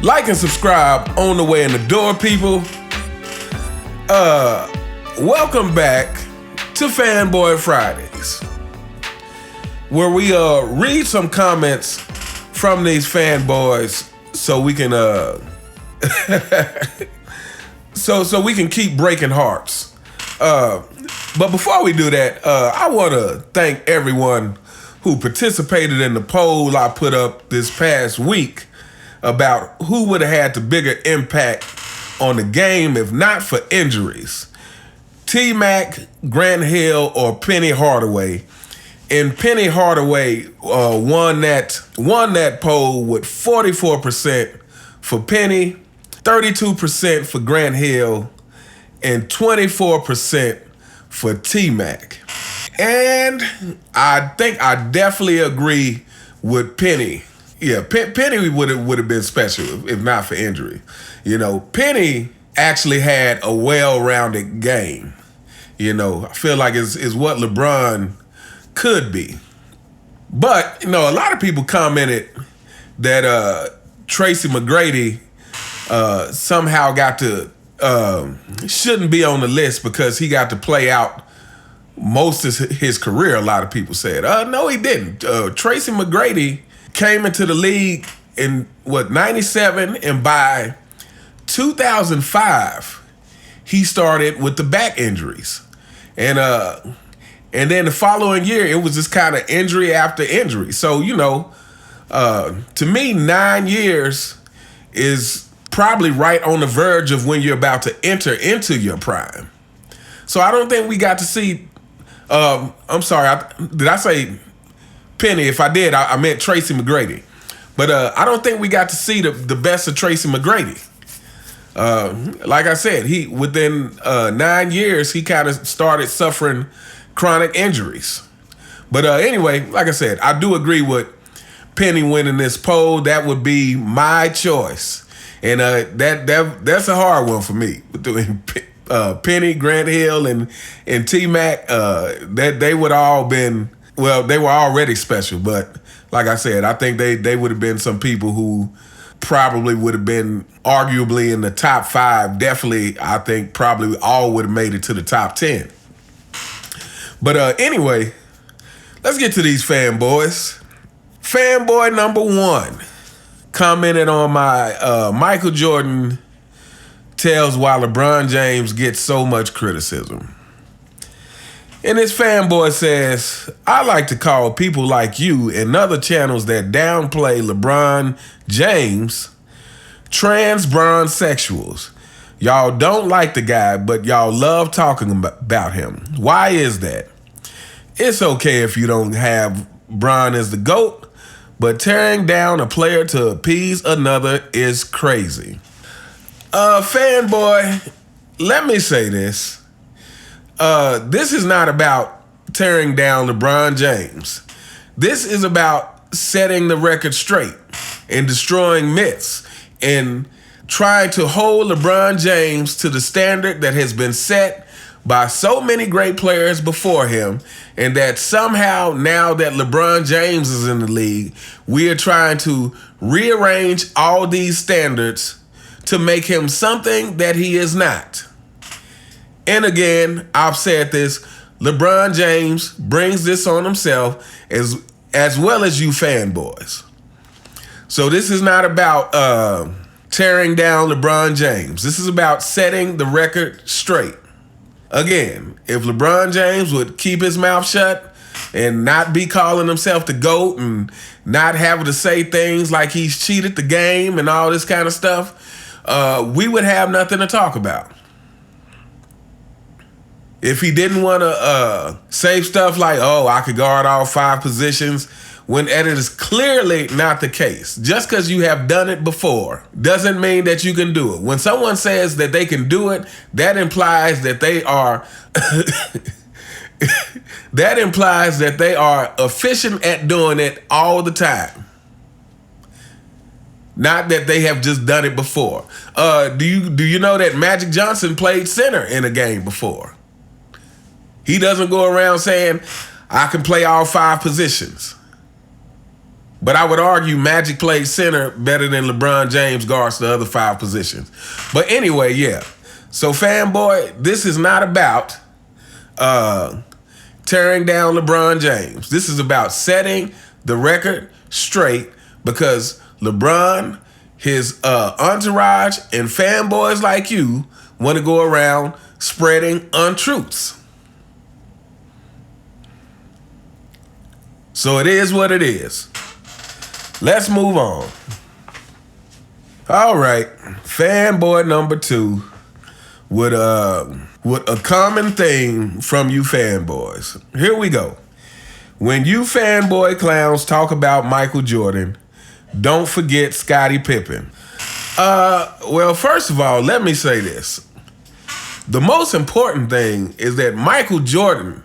Like and subscribe on the way in the door, people. Welcome back to Fanboy Fridays, where we read some comments from these fanboys so we can so we can keep breaking hearts. But before we do that, I want to thank everyone who participated in the poll I put up this past week about who would have had the bigger impact on the game if not for injuries. T-Mac, Grant Hill, or Penny Hardaway. And Penny Hardaway won that poll with 44% for Penny, 32% for Grant Hill, and 24% for T-Mac. And I think I definitely agree with Penny. Yeah, Penny would have been special if not for injury. You know, Penny actually had a well-rounded game. You know, I feel like it's what LeBron could be. But, you know, a lot of people commented that Tracy McGrady somehow got to, shouldn't be on the list because he got to play out most of his career, a lot of people said. No, he didn't. Tracy McGrady came into the league in, 97? And by 2005, he started with the back injuries. And then the following year, it was just kind of injury after injury. So, you know, to me, 9 years is probably right on the verge of when you're about to enter into your prime. So I don't think we got to see, I'm sorry, did I say Penny? If I did, I meant Tracy McGrady. But I don't think we got to see the best of Tracy McGrady. Like I said, he within 9 years, he kind of started suffering chronic injuries. But anyway, like I said, I do agree with Penny winning this poll. That would be my choice. And that's a hard one for me. Between Penny, Grant Hill, and T-Mac, that they would all been, well, they were already special. But like I said, I think they would have been some people who probably would have been arguably in the top 5. Definitely, I think probably all would have made it to the top 10. But anyway, let's get to these fanboys. Fanboy number 1 commented on my Michael Jordan tells why LeBron James gets so much criticism. And this fanboy says, I like to call people like you and other channels that downplay LeBron James trans bronzexuals. Y'all don't like the guy, but y'all love talking about him. Why is that? It's okay if you don't have Bron as the GOAT, but tearing down a player to appease another is crazy. Fanboy, let me say this. This is not about tearing down LeBron James. This is about setting the record straight and destroying myths and trying to hold LeBron James to the standard that has been set by so many great players before him, and that somehow now that LeBron James is in the league, we are trying to rearrange all these standards to make him something that he is not. And again, I've said this, LeBron James brings this on himself as well as you fanboys. So this is not about tearing down LeBron James. This is about setting the record straight. Again, if LeBron James would keep his mouth shut and not be calling himself the GOAT and not having to say things like he's cheated the game and all this kind of stuff, we would have nothing to talk about. If he didn't want to say stuff like, oh, I could guard all 5 positions, when it is clearly not the case. Just because you have done it before doesn't mean that you can do it. When someone says that they can do it, that implies that they are that implies that they are efficient at doing it all the time. Not that they have just done it before. Do you know that Magic Johnson played center in a game before? He doesn't go around saying, I can play all 5 positions. But I would argue Magic plays center better than LeBron James guards the other 5 positions. But anyway, yeah. So Fanboy, this is not about tearing down LeBron James. This is about setting the record straight because LeBron, his entourage, and fanboys like you want to go around spreading untruths. So it is what it is. Let's move on. All right, fanboy number 2 with a common thing from you fanboys. Here we go. When you fanboy clowns talk about Michael Jordan, don't forget Scottie Pippen. Well, first of all, let me say this. The most important thing is that Michael Jordan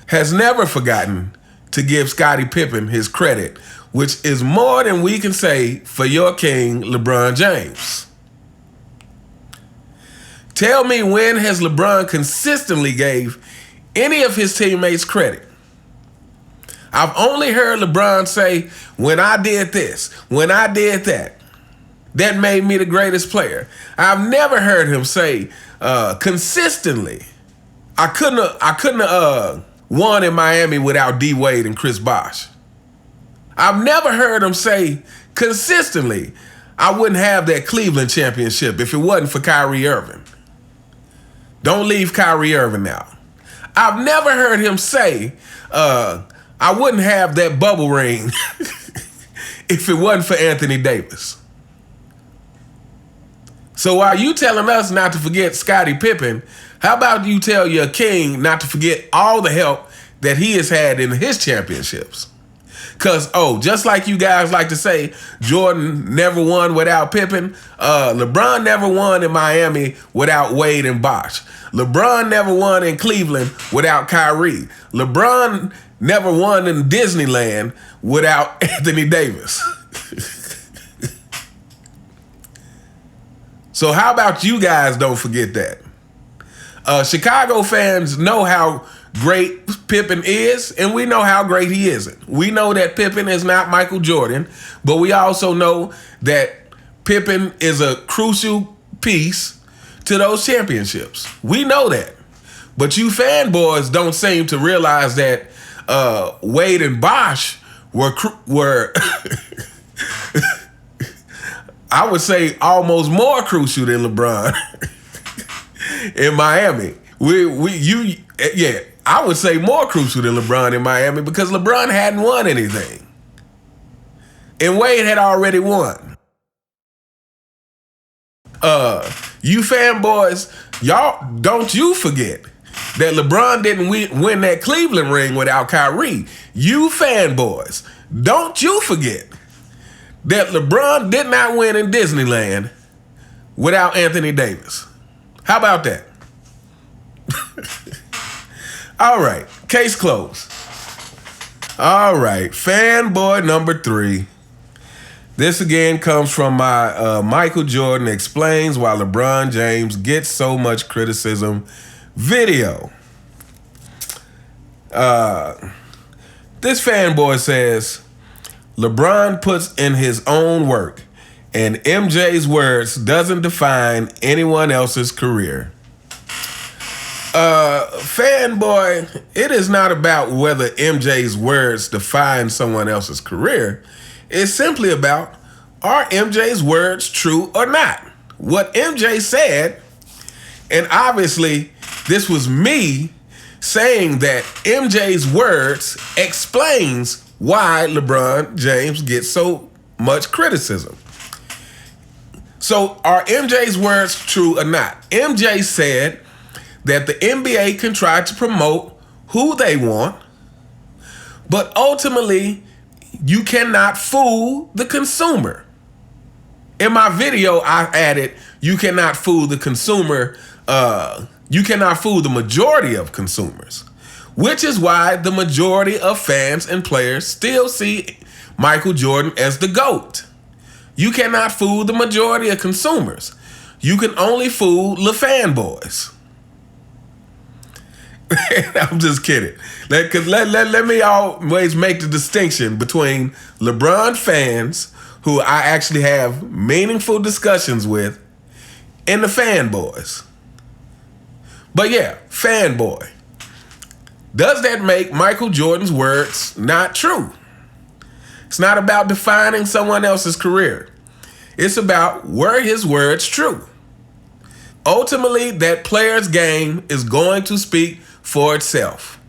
has never forgotten to give Scottie Pippen his credit, which is more than we can say for your king, LeBron James. Tell me, when has LeBron consistently gave any of his teammates credit? I've only heard LeBron say, when I did this, when I did that, that made me the greatest player. I've never heard him say consistently, I couldn't have won in Miami without D Wade and Chris Bosh. I've never heard him say consistently, I wouldn't have that Cleveland championship if it wasn't for Kyrie Irving. Don't leave Kyrie Irving out. I've never heard him say, I wouldn't have that bubble ring if it wasn't for Anthony Davis. So while you telling us not to forget Scottie Pippen, how about you tell your king not to forget all the help that he has had in his championships? Because, just like you guys like to say, Jordan never won without Pippen. LeBron never won in Miami without Wade and Bosh. LeBron never won in Cleveland without Kyrie. LeBron never won in Disneyland without Anthony Davis. So how about you guys don't forget that? Chicago fans know how great Pippen is, and we know how great he isn't. We know that Pippen is not Michael Jordan, but we also know that Pippen is a crucial piece to those championships. We know that. But you fanboys don't seem to realize that Wade and Bosh were I would say almost more crucial than LeBron in Miami. I would say more crucial than LeBron in Miami because LeBron hadn't won anything. And Wade had already won. You fanboys, y'all, don't you forget that LeBron didn't win that Cleveland ring without Kyrie. You fanboys, don't you forget that LeBron did not win in Disneyland without Anthony Davis. How about that? All right, case closed. All right, fanboy number 3. This again comes from my Michael Jordan explains why LeBron James gets so much criticism video. This fanboy says, LeBron puts in his own work, and MJ's words doesn't define anyone else's career. Fanboy, it is not about whether MJ's words define someone else's career. It's simply about, are MJ's words true or not? What MJ said, and obviously this was me saying that MJ's words explains why LeBron James gets so much criticism. So are MJ's words true or not? MJ said that the NBA can try to promote who they want, but ultimately you cannot fool the consumer. In my video, I added, you cannot fool the consumer, you cannot fool the majority of consumers. Which is why the majority of fans and players still see Michael Jordan as the GOAT. You cannot fool the majority of consumers. You can only fool the fanboys. I'm just kidding. Let me always make the distinction between LeBron fans, who I actually have meaningful discussions with, and the fanboys. But yeah, fanboy. Does that make Michael Jordan's words not true? It's not about defining someone else's career. It's about, were his words true? Ultimately, that player's game is going to speak for itself.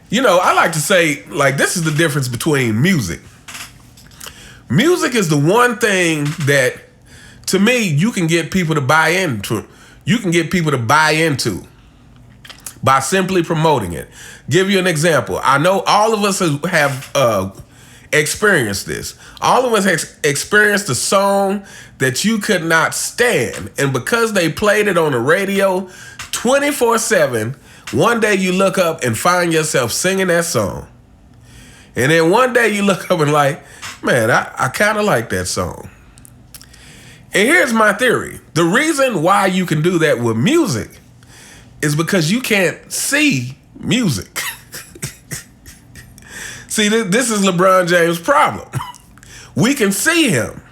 You know, I like to say, like, this is the difference between music. Music is the one thing that, to me, you can get people to buy into. You can get people to buy into by simply promoting it. Give you an example. I know all of us have experienced this. All of us have experienced a song that you could not stand, and because they played it on the radio 24/7, one day you look up and find yourself singing that song. And then one day you look up and like, man, I kind of like that song. And here's my theory. The reason why you can do that with music is because you can't see music. See, this is LeBron James' problem. We can see him.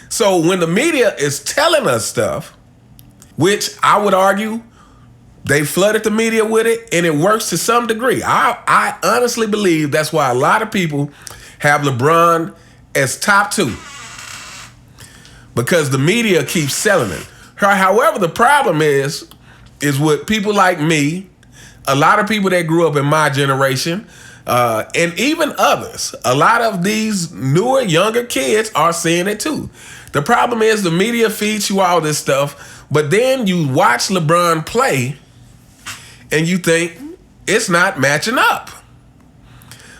So when the media is telling us stuff, which I would argue they flooded the media with it, and it works to some degree. I honestly believe that's why a lot of people have LeBron as top 2. Because the media keeps selling it. However, the problem is with people like me, a lot of people that grew up in my generation, and even others. A lot of these newer, younger kids are seeing it too. The problem is the media feeds you all this stuff, but then you watch LeBron play and you think it's not matching up.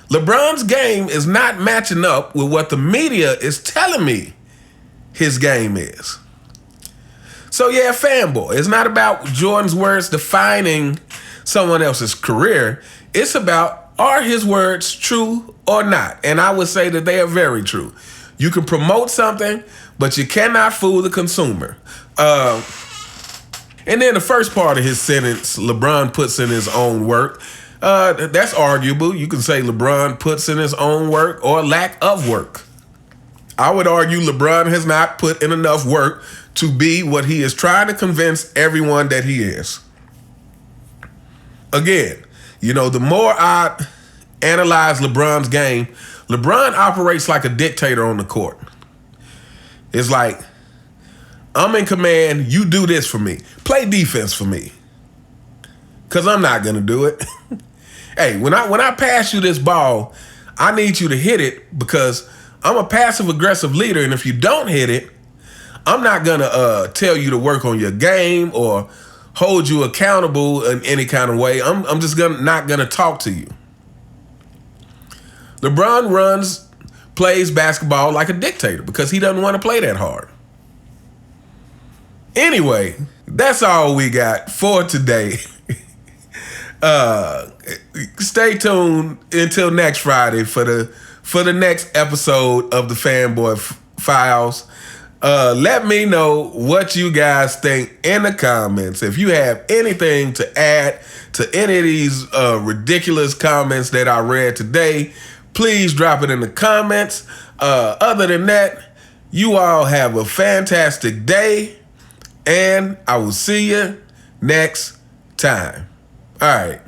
LeBron's game is not matching up with what the media is telling me his game is. So yeah, fanboy. It's not about Jordan's words defining someone else's career. It's about, are his words true or not? And I would say that they are very true. You can promote something, but you cannot fool the consumer. And then the first part of his sentence, LeBron puts in his own work. That's arguable. You can say LeBron puts in his own work or lack of work. I would argue LeBron has not put in enough work to be what he is trying to convince everyone that he is. Again, you know, the more I analyze LeBron's game, LeBron operates like a dictator on the court. It's like, I'm in command, you do this for me. Play defense for me. Because I'm not going to do it. Hey, when I pass you this ball, I need you to hit it because I'm a passive-aggressive leader, and if you don't hit it, I'm not going to tell you to work on your game or hold you accountable in any kind of way. I'm just not going to talk to you. LeBron plays basketball like a dictator because he doesn't want to play that hard. Anyway, that's all we got for today. Stay tuned until next Friday for the next episode of the Fanboy Files. Let me know what you guys think in the comments. If you have anything to add to any of these ridiculous comments that I read today, please drop it in the comments. Other than that, you all have a fantastic day, and I will see you next time. All right.